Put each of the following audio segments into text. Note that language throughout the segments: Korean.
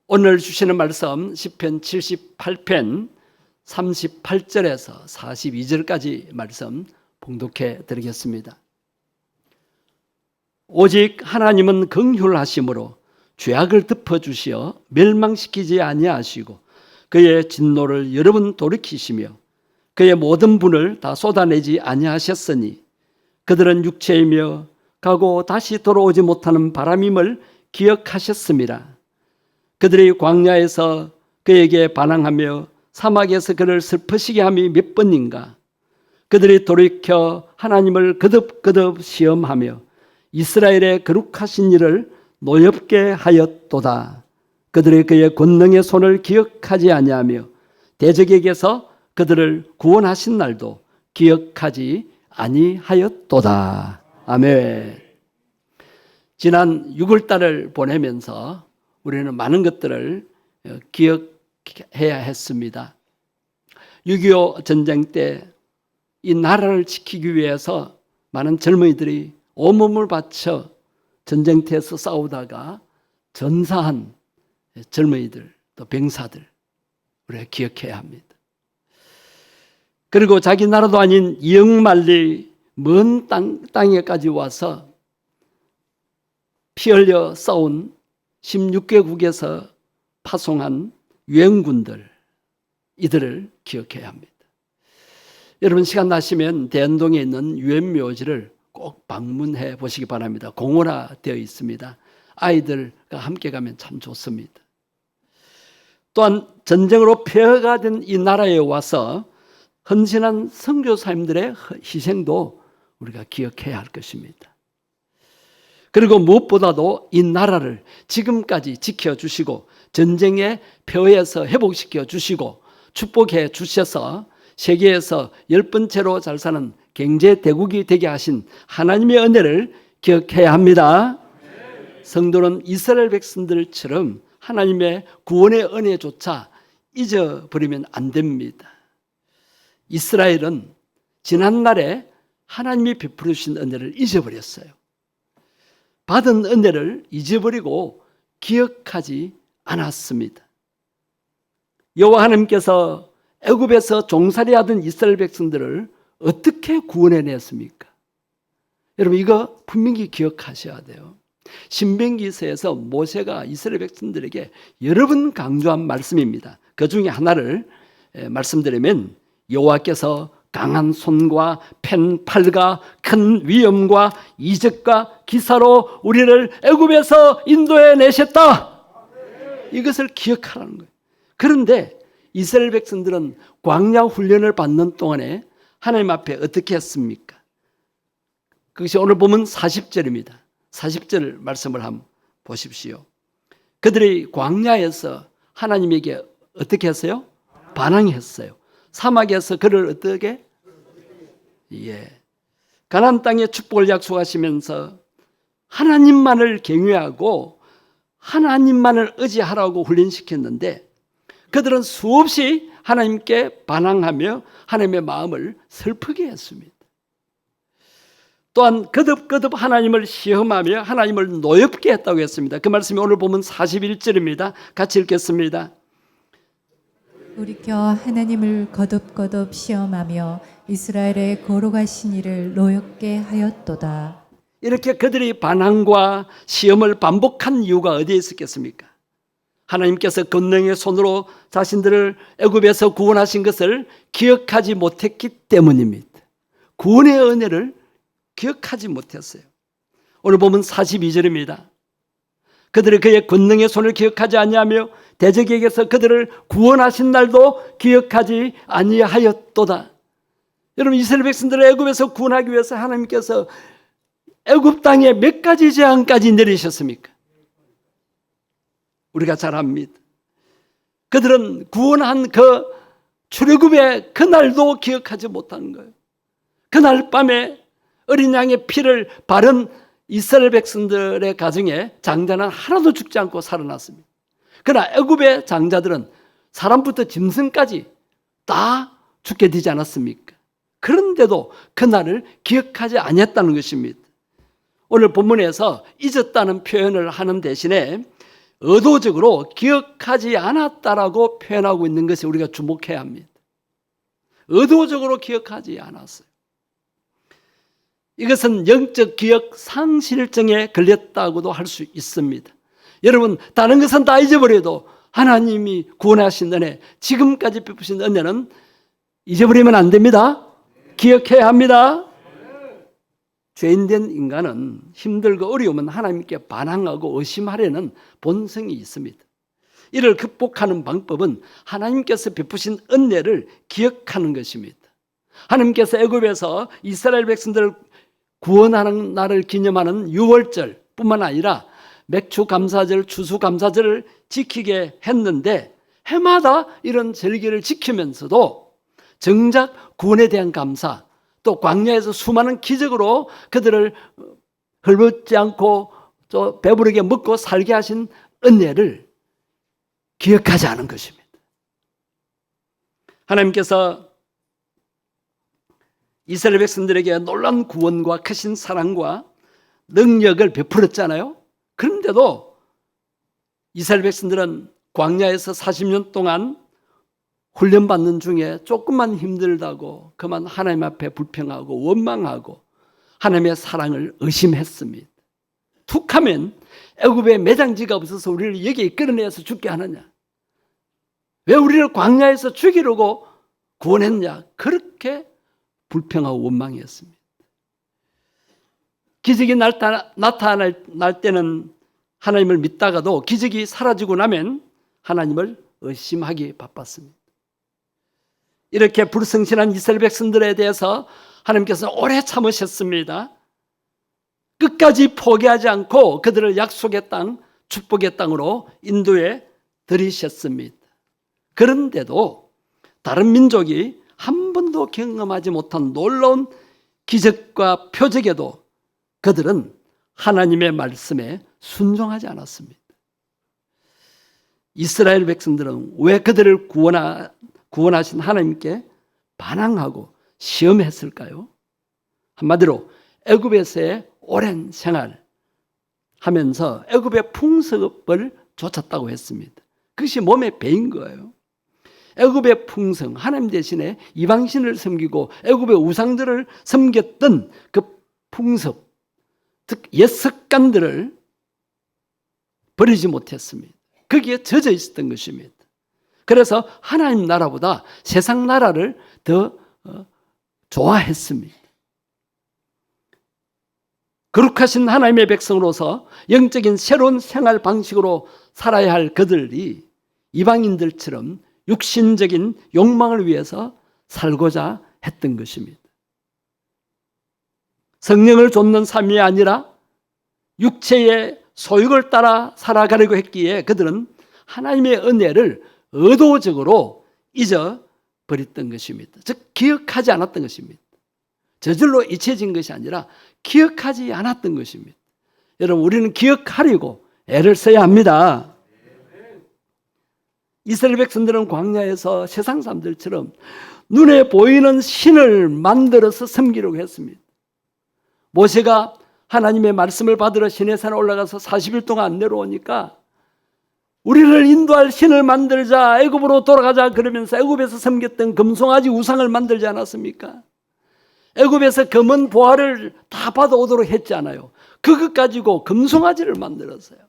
오늘 주시는 말씀 시편 78편 38절에서 42절까지 말씀 봉독해 드리겠습니다. 오직 하나님은 긍휼하심으로 죄악을 덮어주시어 멸망시키지 아니하시고 그의 진노를 여러 번 돌이키시며 그의 모든 분을 다 쏟아내지 아니하셨으니 그들은 육체이며 가고 다시 돌아오지 못하는 바람임을 기억하셨습니다. 그들이 광야에서 그에게 반항하며 사막에서 그를 슬프시게 함이 몇 번인가. 그들이 돌이켜 하나님을 거듭거듭 시험하며 이스라엘의 거룩하신 일을 노엽게 하였도다. 그들이 그의 권능의 손을 기억하지 아니하며 대적에게서 그들을 구원하신 날도 기억하지 아니하였도다. 아멘. 지난 6월달을 보내면서 우리는 많은 것들을 기억해야 했습니다. 6.25 전쟁 때 이 나라를 지키기 위해서 많은 젊은이들이 온몸을 바쳐 전쟁터에서 싸우다가 전사한 젊은이들, 또 병사들 우리가 기억해야 합니다. 그리고 자기 나라도 아닌 영말리 먼 땅에까지 와서 피 흘려 싸운 16개국에서 파송한 유엔군들, 이들을 기억해야 합니다. 여러분 시간 나시면 대연동에 있는 유엔 묘지를 꼭 방문해 보시기 바랍니다. 공원화되어 있습니다. 아이들과 함께 가면 참 좋습니다. 또한 전쟁으로 폐허가 된 이 나라에 와서 헌신한 선교사님들의 희생도 우리가 기억해야 할 것입니다. 그리고 무엇보다도 이 나라를 지금까지 지켜주시고 전쟁의 폐허에서 회복시켜 주시고 축복해 주셔서 세계에서 10번째로 잘 사는 경제대국이 되게 하신 하나님의 은혜를 기억해야 합니다. 성도는 이스라엘 백성들처럼 하나님의 구원의 은혜조차 잊어버리면 안 됩니다. 이스라엘은 지난날에 하나님이 베풀어 주신 은혜를 잊어버렸어요. 받은 은혜를 잊어버리고 기억하지 않았습니다. 여호와 하나님께서 애굽에서 종살이하던 이스라엘 백성들을 어떻게 구원해냈습니까? 여러분 이거 분명히 기억하셔야 돼요. 신명기서에서 모세가 이스라엘 백성들에게 여러 번 강조한 말씀입니다. 그 중에 하나를 말씀드리면 여호와께서 강한 손과 펜 팔과 큰 위엄과 이적과 기사로 우리를 애굽에서 인도해 내셨다. 이것을 기억하라는 거예요. 그런데 이스라엘 백성들은 광야 훈련을 받는 동안에 하나님 앞에 어떻게 했습니까? 그것이 오늘 보면 40절입니다. 40절 말씀을 한번 보십시오. 그들이 광야에서 하나님에게 어떻게 했어요? 반항했어요. 사막에서 그를 어떻게? 가나안 땅에 축복을 약속하시면서 하나님만을 경외하고 하나님만을 의지하라고 훈련시켰는데 그들은 수없이 하나님께 반항하며 하나님의 마음을 슬프게 했습니다. 또한 거듭거듭 하나님을 시험하며 하나님을 노엽게 했다고 했습니다. 그 말씀이 오늘 보면 41절입니다. 같이 읽겠습니다. 돌이켜 하나님을 거듭거듭 시험하며 이스라엘의 거룩하신 이를 노엽게 하였도다. 이렇게 그들이 반항과 시험을 반복한 이유가 어디에 있었겠습니까? 하나님께서 권능의 손으로 자신들을 애굽에서 구원하신 것을 기억하지 못했기 때문입니다. 구원의 은혜를 기억하지 못했어요. 오늘 보면 42절입니다. 그들이 그의 권능의 손을 기억하지 아니하며 대적에게서 그들을 구원하신 날도 기억하지 아니하였도다. 여러분 이스라엘 백성들을 애굽에서 구원하기 위해서 하나님께서 애굽 땅에 몇 가지 재앙까지 내리셨습니까? 우리가 잘 압니다. 그들은 구원한 그 출애굽의 그날도 기억하지 못한 거예요. 그날 밤에 어린 양의 피를 바른 이스라엘 백성들의 가정에 장자는 하나도 죽지 않고 살아났습니다. 그러나 애굽의 장자들은 사람부터 짐승까지 다 죽게 되지 않았습니까? 그런데도 그날을 기억하지 아니했다는 것입니다. 오늘 본문에서 잊었다는 표현을 하는 대신에 의도적으로 기억하지 않았다라고 표현하고 있는 것에 우리가 주목해야 합니다. 의도적으로 기억하지 않았어요. 이것은 영적 기억 상실증에 걸렸다고도 할 수 있습니다. 여러분, 다른 것은 다 잊어버려도 하나님이 구원하신 은혜, 지금까지 베푸신 은혜는 잊어버리면 안 됩니다. 기억해야 합니다. 죄인된 인간은 힘들고 어려우면 하나님께 반항하고 의심하려는 본성이 있습니다. 이를 극복하는 방법은 하나님께서 베푸신 은혜를 기억하는 것입니다. 하나님께서 애굽에서 이스라엘 백성들을 구원하는 날을 기념하는 유월절 뿐만 아니라 맥주감사절, 추수감사절을 지키게 했는데 해마다 이런 절기를 지키면서도 정작 구원에 대한 감사, 또 광야에서 수많은 기적으로 그들을 헐벗지 않고 또 배부르게 먹고 살게 하신 은혜를 기억하지 않은 것입니다. 하나님께서 이스라엘 백성들에게 놀라운 구원과 크신 사랑과 능력을 베풀었잖아요. 그런데도 이스라엘 백성들은 광야에서 40년 동안 훈련받는 중에 조금만 힘들다고 그만 하나님 앞에 불평하고 원망하고 하나님의 사랑을 의심했습니다. 툭하면 애굽에 매장지가 없어서 우리를 여기에 끌어내서 죽게 하느냐, 왜 우리를 광야에서 죽이려고 구원했냐, 그렇게 불평하고 원망했습니다. 기적이 나타날 때는 하나님을 믿다가도 기적이 사라지고 나면 하나님을 의심하기 바빴습니다. 이렇게 불성실한 이스라엘 백성들에 대해서 하나님께서 오래 참으셨습니다. 끝까지 포기하지 않고 그들을 약속의 땅, 축복의 땅으로 인도해 들이셨습니다. 그런데도 다른 민족이 한 번도 경험하지 못한 놀라운 기적과 표적에도 그들은 하나님의 말씀에 순종하지 않았습니다. 이스라엘 백성들은 왜 그들을 구원하신 하나님께 반항하고 시험했을까요? 한마디로 애굽에서의 오랜 생활하면서 애굽의 풍습을 쫓았다고 했습니다. 그것이 몸에 배인 거예요. 애굽의 풍성, 하나님 대신에 이방신을 섬기고 애굽의 우상들을 섬겼던 그 풍습, 즉 옛 습관들을 버리지 못했습니다. 거기에 젖어 있었던 것입니다. 그래서 하나님 나라보다 세상 나라를 더 좋아했습니다. 거룩하신 하나님의 백성으로서 영적인 새로운 생활 방식으로 살아야 할 그들이 이방인들처럼 육신적인 욕망을 위해서 살고자 했던 것입니다. 성령을 좇는 삶이 아니라 육체의 소욕을 따라 살아가려고 했기에 그들은 하나님의 은혜를 의도적으로 잊어버렸던 것입니다. 즉 기억하지 않았던 것입니다. 저절로 잊혀진 것이 아니라 기억하지 않았던 것입니다. 여러분, 우리는 기억하려고 애를 써야 합니다. 이스라엘 백성들은 광야에서 세상 사람들처럼 눈에 보이는 신을 만들어서 섬기려고 했습니다. 모세가 하나님의 말씀을 받으러 시내산에 올라가서 40일 동안 안 내려오니까 우리를 인도할 신을 만들자, 애굽으로 돌아가자 그러면서 애굽에서 섬겼던 금송아지 우상을 만들지 않았습니까? 애굽에서 검은 보화를 다 받아오도록 했잖아요. 그것 가지고 금송아지를 만들었어요.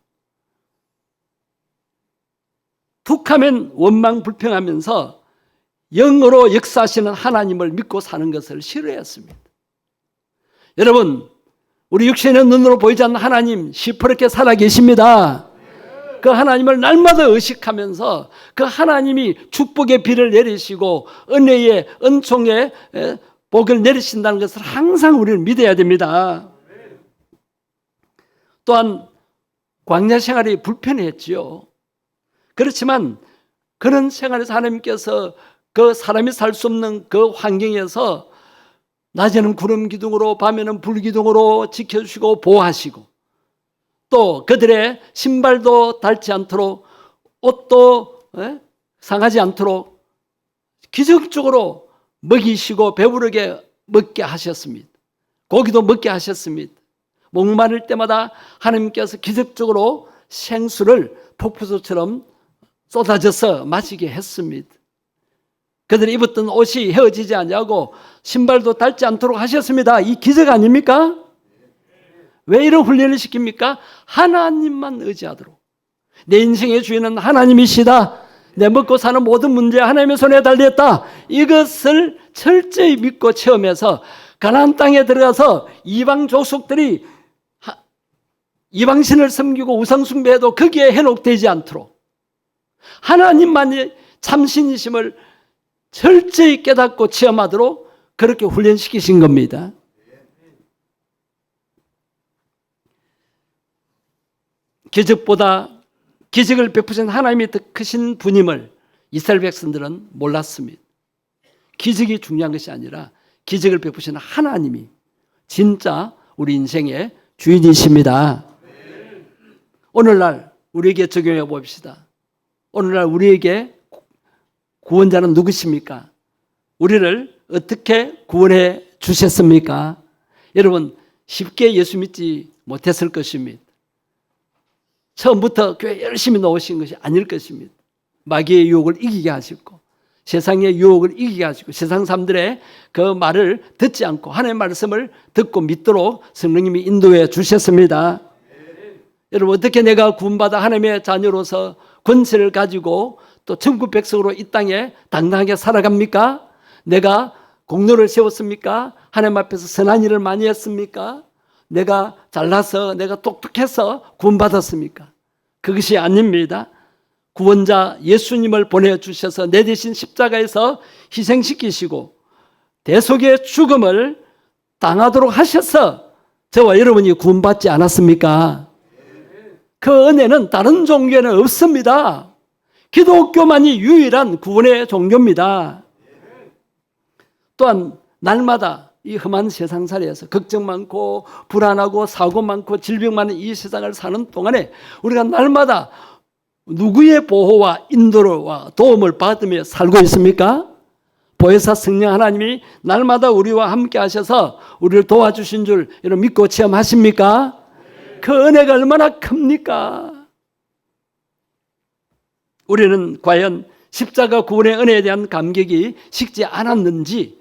툭하면 원망 불평하면서 영으로 역사하시는 하나님을 믿고 사는 것을 싫어했습니다. 여러분, 우리 육신의 눈으로 보이지 않는 하나님 시퍼렇게 살아계십니다. 그 하나님을 날마다 의식하면서 그 하나님이 축복의 비를 내리시고 은혜의 은총의 복을 내리신다는 것을 항상 우리는 믿어야 됩니다. 또한 광야 생활이 불편했지요. 그렇지만 그런 생활에서 하나님께서 그 사람이 살 수 없는 그 환경에서 낮에는 구름 기둥으로 밤에는 불 기둥으로 지켜주시고 보호하시고 또 그들의 신발도 닳지 않도록 옷도 상하지 않도록 기적적으로 먹이시고 배부르게 먹게 하셨습니다. 고기도 먹게 하셨습니다. 목마를 때마다 하나님께서 기적적으로 생수를 폭포수처럼 쏟아져서 마시게 했습니다. 그들이 입었던 옷이 헤어지지 않냐고 신발도 닳지 않도록 하셨습니다. 이 기적 아닙니까? 왜 이런 훈련을 시킵니까? 하나님만 의지하도록. 내 인생의 주인은 하나님이시다. 내 먹고 사는 모든 문제 하나님의 손에 달렸다. 이것을 철저히 믿고 체험해서 가나안 땅에 들어가서 이방 족속들이 이방신을 섬기고 우상 숭배해도 거기에 현혹되지 않도록 하나님만이 참신이심을 철저히 깨닫고 체험하도록 그렇게 훈련시키신 겁니다. 기적보다 기적을 베푸신 하나님이 더 크신 분임을 이스라엘 백성들은 몰랐습니다. 기적이 중요한 것이 아니라 기적을 베푸시는 하나님이 진짜 우리 인생의 주인이십니다. 오늘날 우리에게 적용해 봅시다. 오늘날 우리에게 구원자는 누구십니까? 우리를 어떻게 구원해 주셨습니까? 여러분, 쉽게 예수 믿지 못했을 것입니다. 처음부터 교회 열심히 나오신 것이 아닐 것입니다. 마귀의 유혹을 이기게 하시고 세상의 유혹을 이기게 하시고 세상 사람들의 그 말을 듣지 않고 하나님의 말씀을 듣고 믿도록 성령님이 인도해 주셨습니다. 여러분, 어떻게 내가 구원받아 하나님의 자녀로서 권세를 가지고 또 천국 백성으로 이 땅에 당당하게 살아갑니까? 내가 공로를 세웠습니까? 하나님 앞에서 선한 일을 많이 했습니까? 내가 잘나서 내가 똑똑해서 구원받았습니까? 그것이 아닙니다. 구원자 예수님을 보내주셔서 내 대신 십자가에서 희생시키시고 대속의 죽음을 당하도록 하셔서 저와 여러분이 구원받지 않았습니까? 그 은혜는 다른 종교에는 없습니다. 기독교만이 유일한 구원의 종교입니다. 또한 날마다 이 험한 세상살이에서 걱정 많고 불안하고 사고 많고 질병 많은 이 세상을 사는 동안에 우리가 날마다 누구의 보호와 인도와 도움을 받으며 살고 있습니까? 보혜사 성령 하나님이 날마다 우리와 함께 하셔서 우리를 도와주신 줄 여러분 믿고 체험하십니까? 그 은혜가 얼마나 큽니까? 우리는 과연 십자가 구원의 은혜에 대한 감격이 식지 않았는지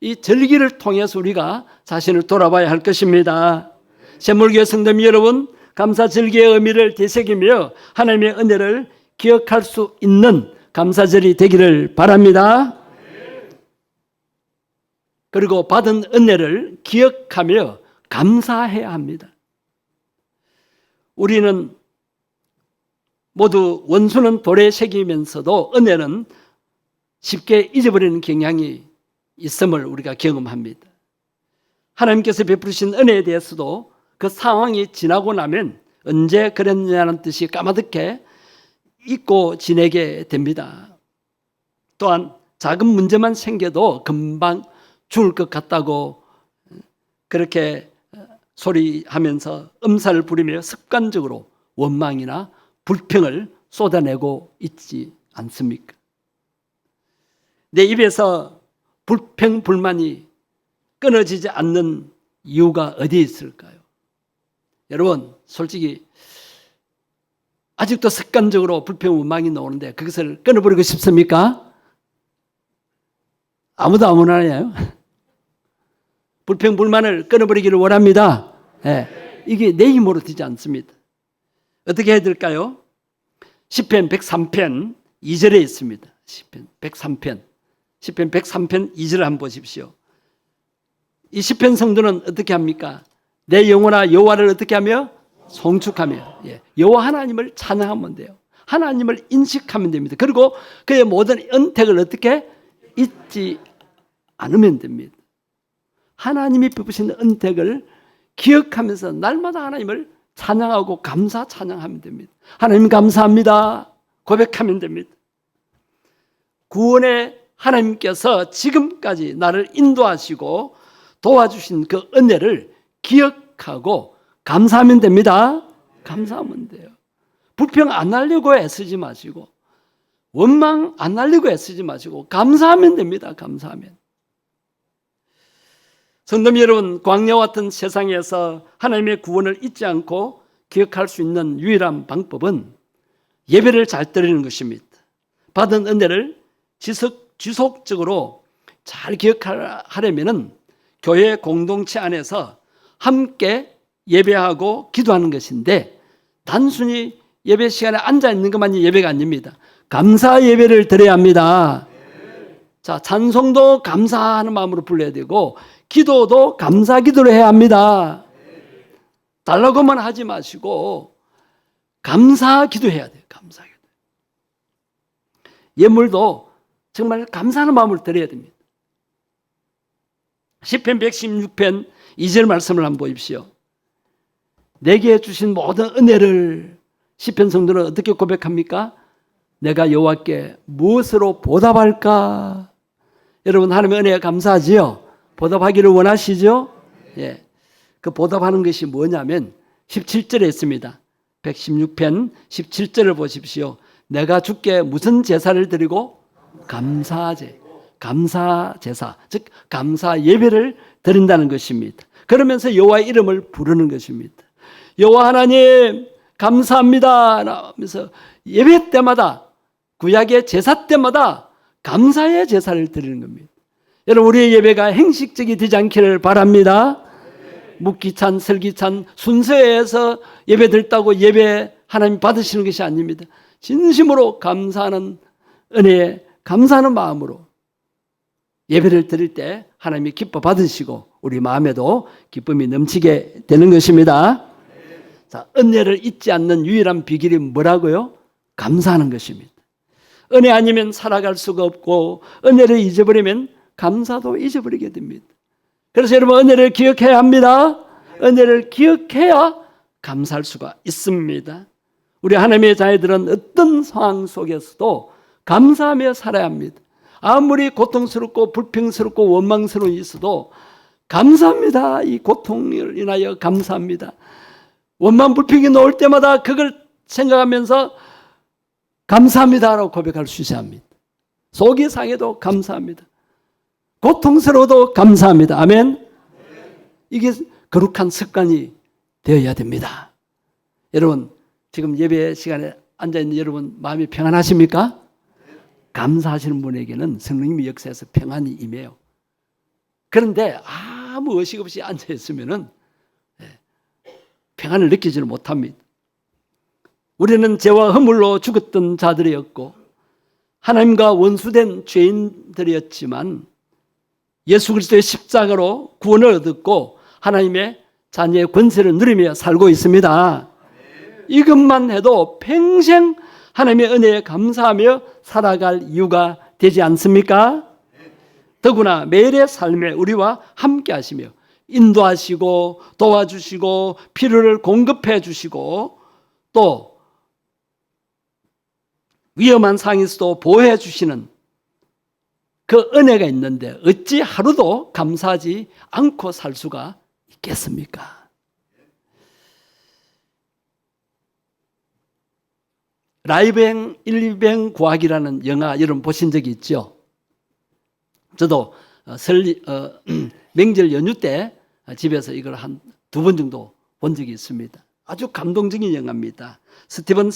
이 절기를 통해서 우리가 자신을 돌아봐야 할 것입니다. 샘물교회 성도님 여러분, 감사절기의 의미를 되새기며 하나님의 은혜를 기억할 수 있는 감사절이 되기를 바랍니다. 그리고 받은 은혜를 기억하며 감사해야 합니다. 우리는 모두 원수는 돌에 새기면서도 은혜는 쉽게 잊어버리는 경향이 있음을 우리가 경험합니다. 하나님께서 베푸신 은혜에 대해서도 그 상황이 지나고 나면 언제 그랬냐는 뜻이 까마득해 잊고 지내게 됩니다. 또한 작은 문제만 생겨도 금방 죽을 것 같다고 그렇게 소리하면서 음살을 부리며 습관적으로 원망이나 불평을 쏟아내고 있지 않습니까? 내 입에서 불평, 불만이 끊어지지 않는 이유가 어디에 있을까요? 여러분, 솔직히 아직도 습관적으로 불평, 원망이 나오는데 그것을 끊어버리고 싶습니까? 아무도 안 원하나요? 불평, 불만을 끊어버리기를 원합니다. 네, 이게 내 힘으로 되지 않습니다. 어떻게 해야 될까요? 시편 103편 2절에 있습니다. 시편 103편 2절을 한번 보십시오. 이 시편 성도는 어떻게 합니까? 내 영혼아 여호와를 어떻게 하며? 송축하며. 여호와 하나님을 찬양하면 돼요. 하나님을 인식하면 됩니다. 그리고 그의 모든 은택을 어떻게? 잊지 않으면 됩니다. 하나님이 베푸신 은택을 기억하면서 날마다 하나님을 찬양하고 감사 찬양하면 됩니다. 하나님 감사합니다. 고백하면 됩니다. 구원의 하나님께서 지금까지 나를 인도하시고 도와주신 그 은혜를 기억하고 감사하면 됩니다. 감사하면 돼요. 불평 안 하려고 애쓰지 마시고 원망 안 하려고 애쓰지 마시고 감사하면 됩니다. 감사하면. 성도 여러분, 광야와 같은 세상에서 하나님의 구원을 잊지 않고 기억할 수 있는 유일한 방법은 예배를 잘 드리는 것입니다. 받은 은혜를 지속적으로 잘 기억하려면 교회 공동체 안에서 함께 예배하고 기도하는 것인데, 단순히 예배 시간에 앉아 있는 것만이 예배가 아닙니다. 감사 예배를 드려야 합니다. 자, 찬송도 감사하는 마음으로 불러야 되고, 기도도 감사 기도를 해야 합니다. 달라고만 하지 마시고 감사 기도해야 돼요. 감사 기도. 예물도 정말 감사하는 마음으로 드려야 됩니다. 시편 116편 2절 말씀을 한번 보십시오. 내게 주신 모든 은혜를 시편 성도는 어떻게 고백합니까? 내가 여호와께 무엇으로 보답할까? 여러분, 하나님의 은혜에 감사하지요? 보답하기를 원하시죠? 예. 그 보답하는 것이 뭐냐면 17절에 있습니다. 116편 17절을 보십시오. 내가 주께 무슨 제사를 드리고? 감사제, 감사 제사, 즉 감사 예배를 드린다는 것입니다. 그러면서 여호와의 이름을 부르는 것입니다. 여호와 하나님 감사합니다 하면서 예배 때마다, 구약의 제사 때마다 감사의 제사를 드리는 겁니다. 여러분, 우리의 예배가 행식적이 되지 않기를 바랍니다. 묵기찬, 설기찬 순서에서 예배 드렸다고 예배 하나님 받으시는 것이 아닙니다. 진심으로 감사하는 은혜에 감사하는 마음으로 예배를 드릴 때 하나님이 기뻐 받으시고 우리 마음에도 기쁨이 넘치게 되는 것입니다. 자, 은혜를 잊지 않는 유일한 비결이 뭐라고요? 감사하는 것입니다. 은혜 아니면 살아갈 수가 없고, 은혜를 잊어버리면 감사도 잊어버리게 됩니다. 그래서 여러분, 은혜를 기억해야 합니다. 은혜를 기억해야 감사할 수가 있습니다. 우리 하나님의 자녀들은 어떤 상황 속에서도 감사하며 살아야 합니다. 아무리 고통스럽고 불평스럽고 원망스러운 일이 있어도 감사합니다. 이 고통을 인하여 감사합니다. 원망 불평이 나올 때마다 그걸 생각하면서 감사합니다라고 고백할 수 있어야 합니다. 속이 상해도 감사합니다. 고통스러워도 감사합니다. 아멘. 이게 거룩한 습관이 되어야 됩니다. 여러분, 지금 예배 시간에 앉아있는 여러분 마음이 평안하십니까? 감사하시는 분에게는 성령님의 역사에서 평안이 임해요. 그런데 아무 의식 없이 앉아있으면 평안을 느끼지를 못합니다. 우리는 죄와 허물로 죽었던 자들이었고 하나님과 원수된 죄인들이었지만 예수 그리스도의 십자가로 구원을 얻었고 하나님의 자녀의 권세를 누리며 살고 있습니다. 이것만 해도 평생 하나님의 은혜에 감사하며 살아갈 이유가 되지 않습니까? 더구나 매일의 삶에 우리와 함께 하시며 인도하시고 도와주시고 필요를 공급해 주시고 또 위험한 상황에서도 보호해 주시는 그 은혜가 있는데 어찌 하루도 감사하지 않고 살 수가 있겠습니까? 라이브행 일병 구하기라는 영화 여러분 보신 적이 있죠? 저도 명절 연휴 때 집에서 이걸 한 2번 정도 본 적이 있습니다. 아주 감동적인 영화입니다. 스티븐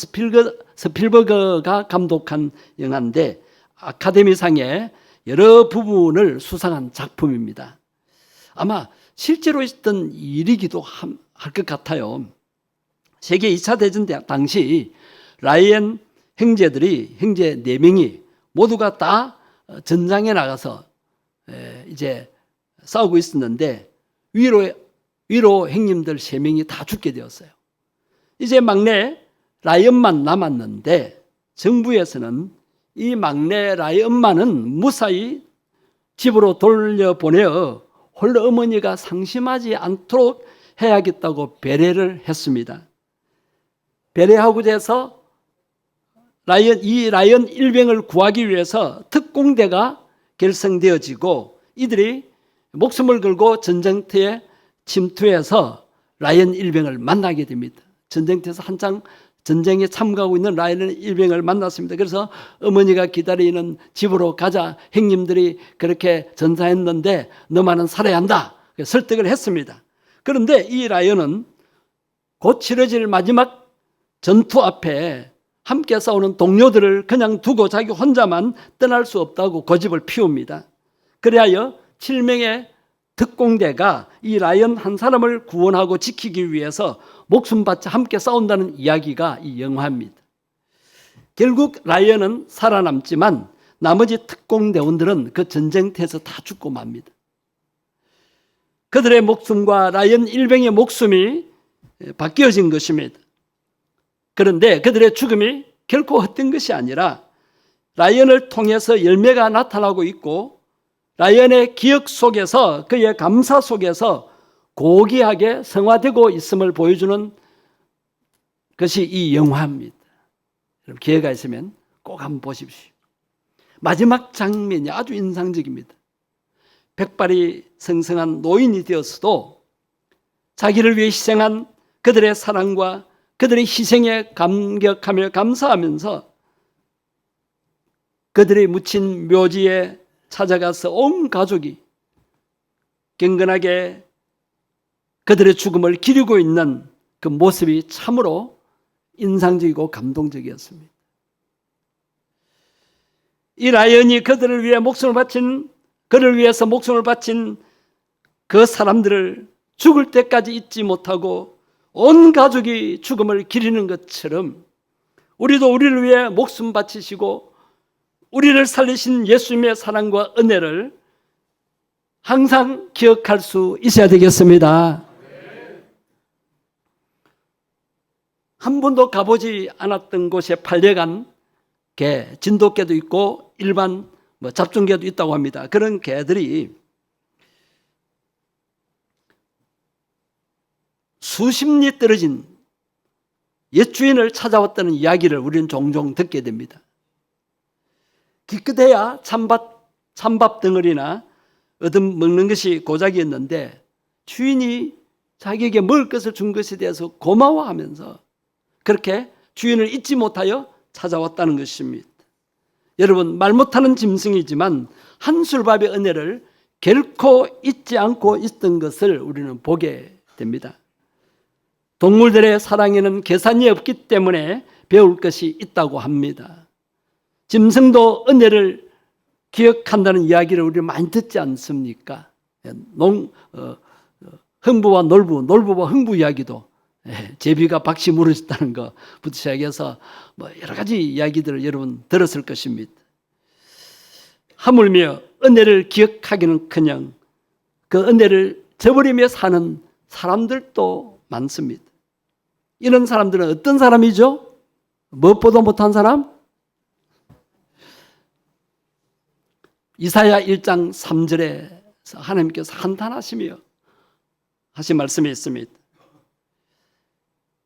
스필버그가 감독한 영화인데 아카데미상의 여러 부분을 수상한 작품입니다. 아마 실제로 있었던 일이기도 할 것 같아요. 세계 2차 대전 당시 라이언 형제들이, 형제 4명이 모두가 다 전장에 나가서 이제 싸우고 있었는데 위로 형님들 3명이 다 죽게 되었어요. 이제 막내 라이언만 남았는데 정부에서는 이 막내 라이언만은 무사히 집으로 돌려보내어 홀로 어머니가 상심하지 않도록 해야겠다고 배려를 했습니다. 배려하고자 해서 이 라이언 일병을 구하기 위해서 특공대가 결성되어지고 이들이 목숨을 걸고 전쟁터에 침투해서 라이언 일병을 만나게 됩니다. 전쟁터에서 한창 전쟁에 참가하고 있는 라이언 일병을 만났습니다. 그래서 어머니가 기다리는 집으로 가자. 형님들이 그렇게 전사했는데 너만은 살아야 한다. 설득을 했습니다. 그런데 이 라이언은 곧 치러질 마지막 전투 앞에 함께 싸우는 동료들을 그냥 두고 자기 혼자만 떠날 수 없다고 고집을 피웁니다. 그리하여 7명의 특공대가 이 라이언 한 사람을 구원하고 지키기 위해서 목숨 바쳐 함께 싸운다는 이야기가 이 영화입니다. 결국 라이언은 살아남지만 나머지 특공대원들은 그 전쟁터에서 다 죽고 맙니다. 그들의 목숨과 라이언 일병의 목숨이 바뀌어진 것입니다. 그런데 그들의 죽음이 결코 헛된 것이 아니라 라이언을 통해서 열매가 나타나고 있고 라이언의 기억 속에서 그의 감사 속에서 고귀하게 성화되고 있음을 보여주는 것이 이 영화입니다. 여러분 기회가 있으면 꼭 한번 보십시오. 마지막 장면이 아주 인상적입니다. 백발이 성성한 노인이 되었어도 자기를 위해 희생한 그들의 사랑과 그들의 희생에 감격하며 감사하면서 그들의 묻힌 묘지에 찾아가서 온 가족이 경건하게 그들의 죽음을 기리고 있는 그 모습이 참으로 인상적이고 감동적이었습니다. 이 라이언이 그들을 위해 그를 위해서 목숨을 바친 그 사람들을 죽을 때까지 잊지 못하고 온 가족이 죽음을 기리는 것처럼 우리도 우리를 위해 목숨 바치시고 우리를 살리신 예수님의 사랑과 은혜를 항상 기억할 수 있어야 되겠습니다. 한 번도 가보지 않았던 곳에 팔려간 개, 진돗개도 있고 일반 잡종개도 있다고 합니다. 그런 개들이 수십 리 떨어진 옛 주인을 찾아왔다는 이야기를 우리는 종종 듣게 됩니다. 기껏해야 찬밥 덩어리나 얻어먹는 것이 고작이었는데 주인이 자기에게 먹을 것을 준 것에 대해서 고마워하면서 그렇게 주인을 잊지 못하여 찾아왔다는 것입니다. 여러분 말 못하는 짐승이지만 한술밥의 은혜를 결코 잊지 않고 있던 것을 우리는 보게 됩니다. 동물들의 사랑에는 계산이 없기 때문에 배울 것이 있다고 합니다. 짐승도 은혜를 기억한다는 이야기를 우리 많이 듣지 않습니까? 흥부와 놀부와 흥부 이야기도 제비가 박씨 물어줬다는 것부터 시작해서 여러 가지 이야기들을 여러분 들었을 것입니다. 하물며 은혜를 기억하기는커녕 그 은혜를 저버리며 사는 사람들도 많습니다. 이런 사람들은 어떤 사람이죠? 무엇보다 못한 사람? 이사야 1장 3절에 하나님께서 한탄하시며 하신 말씀이 있습니다.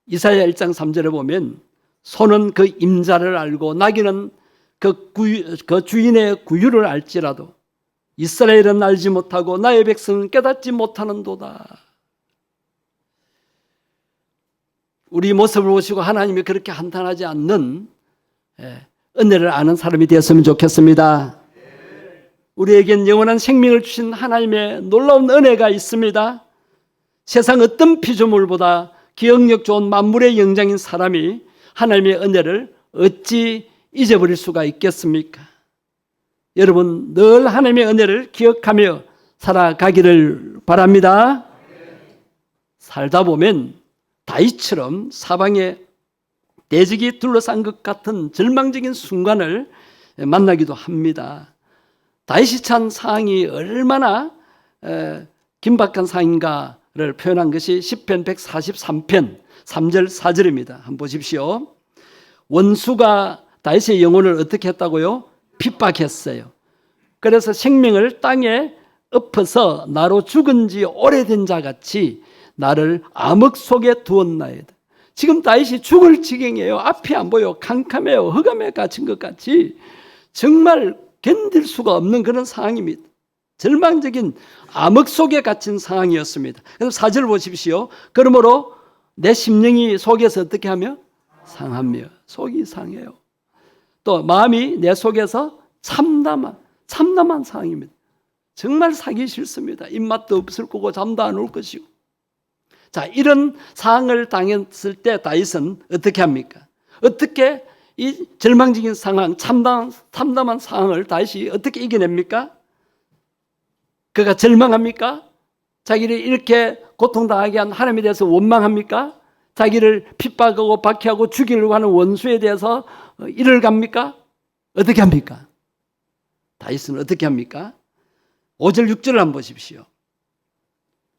이사야 1장 3절에 보면 소는 그 임자를 알고 나귀는 그 주인의 구유를 알지라도 이스라엘은 알지 못하고 나의 백성은 깨닫지 못하는도다. 우리 모습을 보시고 하나님이 그렇게 한탄하지 않는 은혜를 아는 사람이 되었으면 좋겠습니다. 우리에겐 영원한 생명을 주신 하나님의 놀라운 은혜가 있습니다. 세상 어떤 피조물보다 기억력 좋은 만물의 영장인 사람이 하나님의 은혜를 어찌 잊어버릴 수가 있겠습니까? 여러분 늘 하나님의 은혜를 기억하며 살아가기를 바랍니다. 살다 보면 다윗처럼 사방에 대적이 둘러싼 것 같은 절망적인 순간을 만나기도 합니다. 다윗이 찬 상황이 얼마나 긴박한 상황인가를 표현한 것이 시편 143편 3절 4절입니다. 한번 보십시오. 원수가 다윗의 영혼을 어떻게 했다고요? 핍박했어요. 그래서 생명을 땅에 엎어서 나로 죽은 지 오래된 자 같이 나를 암흑 속에 두었나이다. 지금 다윗이 죽을 지경이에요. 앞이 안 보여. 캄캄해요. 흑암에 갇힌 것 같이 정말 견딜 수가 없는 그런 상황입니다. 절망적인 암흑 속에 갇힌 상황이었습니다. 그래서 4절 보십시오. 그러므로 내 심령이 속에서 어떻게 하며? 상하며. 속이 상해요. 또 마음이 내 속에서 참담한 상황입니다. 정말 살기 싫습니다. 입맛도 없을 거고 잠도 안 올 것이고 자, 이런 상황을 당했을 때 다윗은 어떻게 합니까? 어떻게 이 절망적인 상황, 참담한 상황을 다윗이 어떻게 이겨냅니까? 그가 절망합니까? 자기를 이렇게 고통당하게 한 하나님에 대해서 원망합니까? 자기를 핍박하고 박해하고 죽이려고 하는 원수에 대해서 일을 갑니까? 어떻게 합니까? 다윗은 어떻게 합니까? 5절 6절을 한번 보십시오.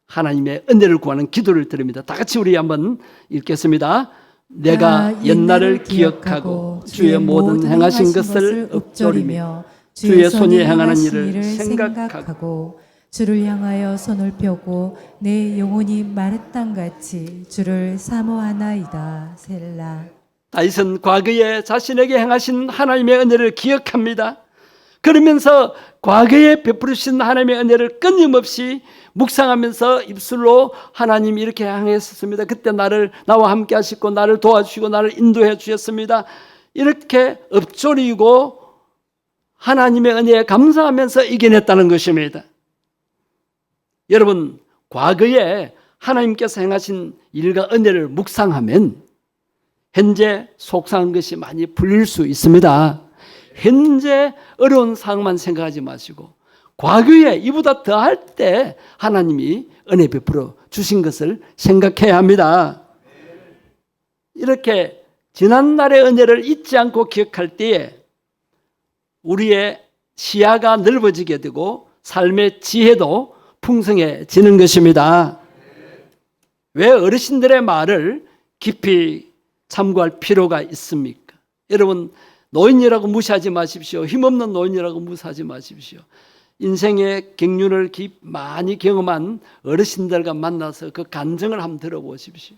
하나님의 은혜를 구하는 기도를 드립니다. 다 같이 우리 한번 읽겠습니다. 내가 옛날을 기억하고 주의 모든 행하신 것을 읊조리며 주의 손이 행하는 일을 생각하고 주를 향하여 손을 펴고 내 영혼이 마른 땅같이 주를 사모하나이다. 셀라. 다윗은 과거에 자신에게 행하신 하나님의 은혜를 기억합니다. 그러면서 과거에 베푸르신 하나님의 은혜를 끊임없이 묵상하면서 입술로 하나님 이렇게 향했었습니다. 그때 나와 함께 하시고 나를 도와주시고 나를 인도해 주셨습니다. 이렇게 읊조리고 하나님의 은혜에 감사하면서 이겨냈다는 것입니다. 여러분, 과거에 하나님께서 행하신 일과 은혜를 묵상하면 현재 속상한 것이 많이 풀릴 수 있습니다. 현재 어려운 상황만 생각하지 마시고 과거에 이보다 더할 때 하나님이 은혜 베풀어 주신 것을 생각해야 합니다. 이렇게 지난날의 은혜를 잊지 않고 기억할 때에 우리의 시야가 넓어지게 되고 삶의 지혜도 풍성해지는 것입니다. 왜 어르신들의 말을 깊이 참고할 필요가 있습니까? 여러분, 노인이라고 무시하지 마십시오. 힘없는 노인이라고 무시하지 마십시오. 인생의 격륜을 많이 경험한 어르신들과 만나서 그 간증을 한번 들어보십시오.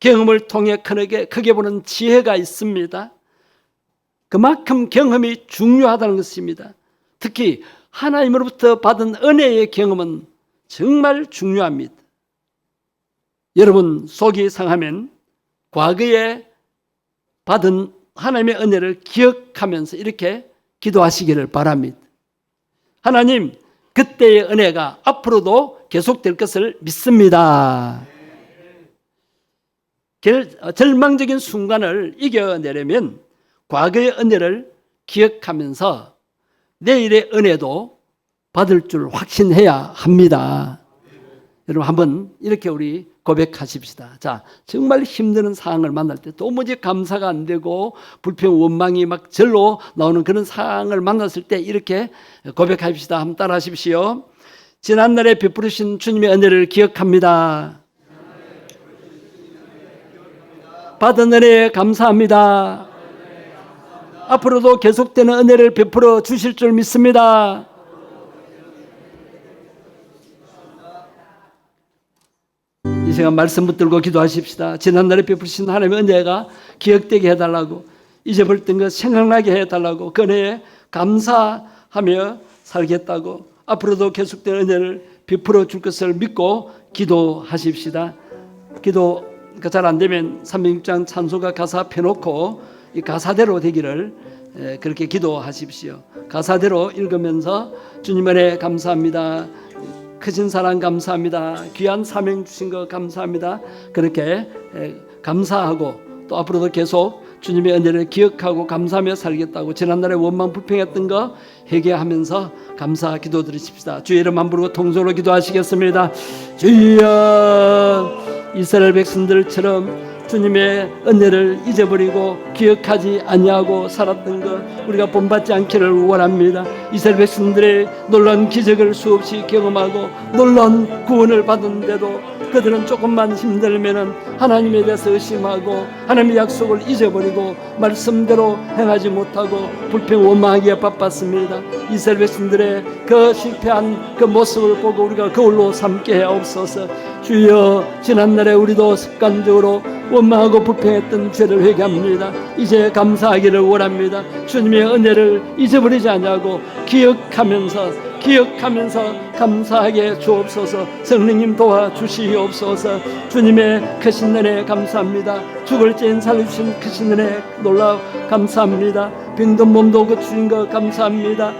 경험을 통해 크게 보는 지혜가 있습니다. 그만큼 경험이 중요하다는 것입니다. 특히 하나님으로부터 받은 은혜의 경험은 정말 중요합니다. 여러분, 속이 상하면 과거에 받은 하나님의 은혜를 기억하면서 이렇게 기도하시기를 바랍니다. 하나님, 그때의 은혜가 앞으로도 계속될 것을 믿습니다. 절망적인 순간을 이겨내려면 과거의 은혜를 기억하면서 내일의 은혜도 받을 줄 확신해야 합니다. 여러분, 한번 이렇게 우리 고백하십시다. 자, 정말 힘든 상황을 만날 때 도무지 감사가 안 되고 불평, 원망이 막 절로 나오는 그런 상황을 만났을 때 이렇게 고백합시다. 한번 따라 하십시오. 지난날에 베푸르신 주님의 은혜를 기억합니다. 받은 은혜에 감사합니다. 앞으로도 계속되는 은혜를 베풀어 주실 줄 믿습니다. 이 시간 말씀 붙들고 기도하십시다. 지난날에 베푸신 하나님의 은혜가 기억되게 해달라고, 잊어버렸던 것 생각나게 해달라고, 그 은혜에 감사하며 살겠다고, 앞으로도 계속되는 은혜를 베풀어 줄 것을 믿고 기도하십시다. 기도가 잘 안 되면 306장 찬송가 가사 펴놓고 이 가사대로 되기를 그렇게 기도하십시오. 가사대로 읽으면서 주님 은혜 감사합니다. 크신 사랑 감사합니다. 귀한 사명 주신 거 감사합니다. 그렇게 감사하고 또 앞으로도 계속 주님의 은혜를 기억하고 감사하며 살겠다고 지난날에 원망 불평했던 거 회개하면서 감사 기도 드리십시다. 주의 이름 한 부르고 통성으로 기도하시겠습니다. 주여, 이스라엘 백성들처럼 주님의 은혜를 잊어버리고 기억하지 아니하고 살았던 것 우리가 본받지 않기를 원합니다. 이스라엘 백성들의 놀라운 기적을 수없이 경험하고 놀라운 구원을 받은데도 그들은 조금만 힘들면은 하나님에 대해서 의심하고 하나님의 약속을 잊어버리고 말씀대로 행하지 못하고 불평 원망하기에 바빴습니다. 이스라엘 백성들의 그 실패한 그 모습을 보고 우리가 거울로 삼게 하옵소서. 주여, 지난날에 우리도 습관적으로 원망하고 불평했던 죄를 회개합니다. 이제 감사하기를 원합니다. 주님의 은혜를 잊어버리지 않냐고 기억하면서 감사하게 주옵소서. 성령님 도와주시옵소서. 주님의 크신 은혜 감사합니다. 죽을 죄인 살리신 크신 은혜 놀라 감사합니다. 병든 몸도 고치신 것 감사합니다.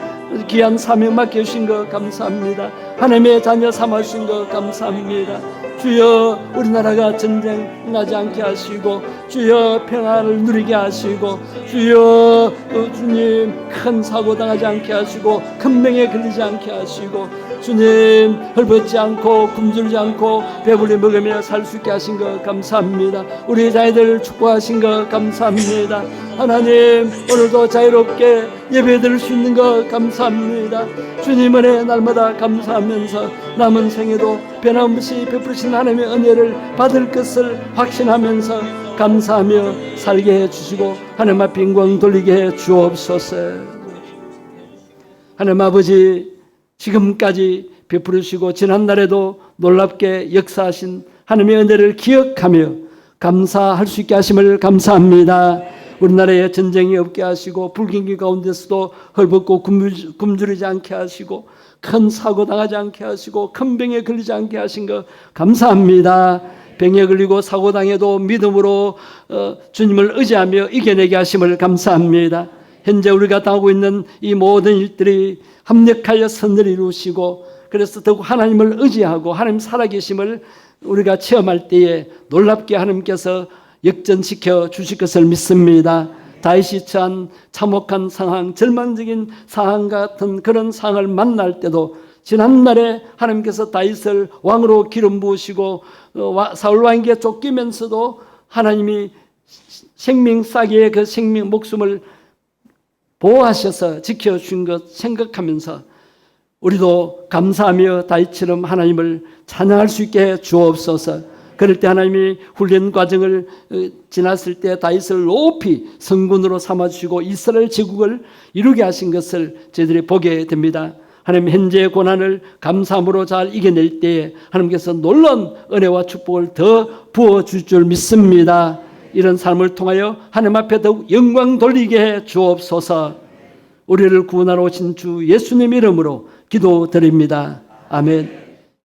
귀한 사명 맡겨주신 것 감사합니다. 하나님의 자녀 삼아주신 것 감사합니다. 주여 우리나라가 전쟁 나지 않게 하시고 주여 평화를 누리게 하시고 주여 주님 큰 사고 당하지 않게 하시고 큰 병에 걸리지 않게 하시고 주님 헐벗지 않고 굶주리지 않고 배불리 먹으며 살 수 있게 하신 것 감사합니다. 우리 자녀들 축복하신 것 감사합니다. 하나님 오늘도 자유롭게 예배드릴 수 있는 것 감사합니다. 주님 은혜 날마다 감사하면서 남은 생에도 변함없이 베푸신 하나님의 은혜를 받을 것을 확신하면서 감사하며 살게 해주시고 하나님 앞에 영광 돌리게 해 주옵소서. 하나님 아버지 지금까지 베풀으시고 지난날에도 놀랍게 역사하신 하나님의 은혜를 기억하며 감사할 수 있게 하심을 감사합니다. 우리나라에 전쟁이 없게 하시고 불경기 가운데서도 헐벗고 굶주리지 않게 하시고 큰 사고 당하지 않게 하시고 큰 병에 걸리지 않게 하신 것 감사합니다. 병에 걸리고 사고 당해도 믿음으로 주님을 의지하며 이겨내게 하심을 감사합니다. 현재 우리가 당하고 있는 이 모든 일들이 합력하여 선을 이루시고 그래서 더욱 하나님을 의지하고 하나님 살아계심을 우리가 체험할 때에 놀랍게 하나님께서 역전시켜 주실 것을 믿습니다. 다윗이 처한 참혹한 상황, 절망적인 상황 같은 그런 상황을 만날 때도 지난날에 하나님께서 다윗을 왕으로 기름 부으시고 사울 왕에게 쫓기면서도 하나님이 생명 싸기의 그 생명 목숨을 보호하셔서 지켜준 것 생각하면서 우리도 감사하며 다윗처럼 하나님을 찬양할 수 있게 해 주옵소서. 그럴 때 하나님이 훈련 과정을 지났을 때 다윗을 높이 성군으로 삼아주시고 이스라엘 제국을 이루게 하신 것을 저희들이 보게 됩니다. 하나님 현재의 고난을 감사함으로 잘 이겨낼 때에 하나님께서 놀라운 은혜와 축복을 더 부어줄 줄 믿습니다. 이런 삶을 통하여 하나님 앞에 더욱 영광 돌리게 해 주옵소서. 우리를 구원하러 오신 주 예수님 이름으로 기도드립니다. 아멘.